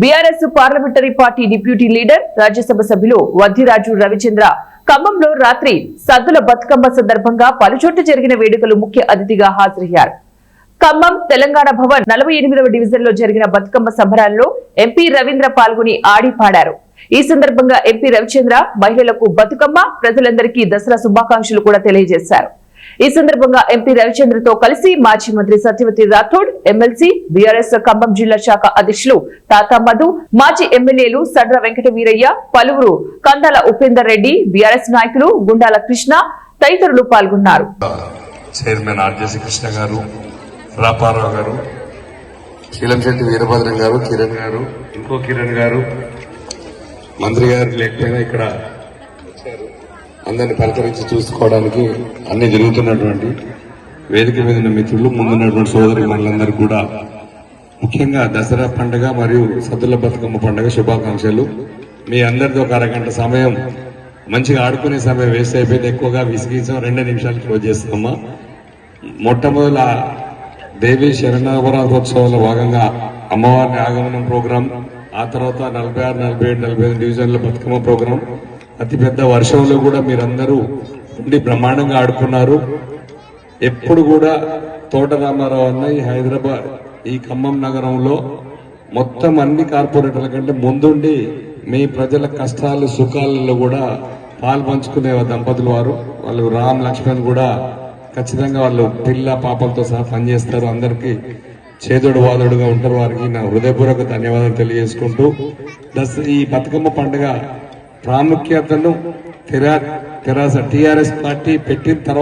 BRS parliamentary party deputy leader Rajya Sabha సభ్యులు వద్దిరాజు రవిచంద్ర ఖమ్మంలో రాత్రి సద్దుల బతుకమ్మ సందర్భంగా పలుచోట్ల జరిగిన వేడుకలు ముఖ్య అతిథిగా హాజరయ్యారు. ఖమ్మం తెలంగాణ భవన్ 48వ డివిజన్ లో జరిగిన బతుకమ్మ సంబరాల్లో ఎంపీ రవీంద్ర పాల్గొని ఆడి పాడారు. ఈ సందర్భంగా ఎంపీ రవిచంద్ర మహిళలకు బతుకమ్మ, ప్రజలందరికీ దసరా శుభాకాంక్షలు కూడా తెలియజేశారు. ఈ సందర్భంగా ఎంపీ రవిచంద్రతో కలిసి మాజీ మంత్రి సత్యవతి రాథోడ్, ఎమ్మెల్సీ, బీఆర్ఎస్ ఖమ్మం జిల్లా శాఖ అధ్యక్షులు తాతా మధు, మాజీ ఎమ్మెల్యేలు సడ్ర వెంకట వీరయ్య, పలువురు కందాల ఉపేందర్ రెడ్డి, బీఆర్ఎస్ నాయకులు గుండాల కృష్ణ తదితరులు పాల్గొన్నారు. చైర్మన్ ఆర్జేసీ కృష్ణ గారు, రాపారావు గారు, శీలంశెట్టి వీరభద్రం గారు, కిరణ్ గారు, ఇంకో కిరణ్ గారు, మంత్రి గారు లేకపోయినా ఇక్కడ అందరిని పలకరించి చూసుకోవడానికి అన్ని జరుగుతున్నటువంటి వేదిక మీద ఉన్న మిత్రులు, ముందున్నటువంటి సోదరి మనందరూ కూడా ముఖ్యంగా దసరా పండుగ మరియు సద్దుల బతుకమ్మ పండుగ శుభాకాంక్షలు. మీ అందరితో ఒక అరగంట సమయం మంచిగా ఆడుకునే సమయం వేస్ట్ అయిపోయింది. ఎక్కువగా విసిగించాం. 2 నిమిషాలు క్లోజ్ చేస్తామా. మొట్టమొదల దేవి శరణవరాత్రోత్సవాల్లో భాగంగా అమ్మవారిని ఆగమనం ప్రోగ్రాం, ఆ తర్వాత 46, 47, 45 డివిజన్ల బతుకమ్మ ప్రోగ్రాం. అతిపెద్ద వర్షంలో కూడా మీరందరూ ఉండి బ్రహ్మాండంగా ఆడుకున్నారు. ఎప్పుడు కూడా తోట రామారావు అన్న ఈ హైదరాబాద్, ఈ ఖమ్మం నగరంలో మొత్తం అన్ని కార్పొరేటర్ల కంటే ముందుండి మీ ప్రజల కష్టాలు సుఖాలలో కూడా పాలు పంచుకునే దంపతులు వారు. వాళ్ళు రామ్ లక్ష్మణ్ కూడా ఖచ్చితంగా వాళ్ళు పిల్ల పాపలతో సహా పనిచేస్తారు. అందరికీ చేదోడు వాదోడుగా ఉంటారు. వారికి నా హృదయపూర్వక ధన్యవాదాలు తెలియజేసుకుంటూ ఈ బతుకమ్మ పండుగ ప్రాముఖ్యతను టీఆర్ఎస్ పార్టీ పెట్టిన తర్వాత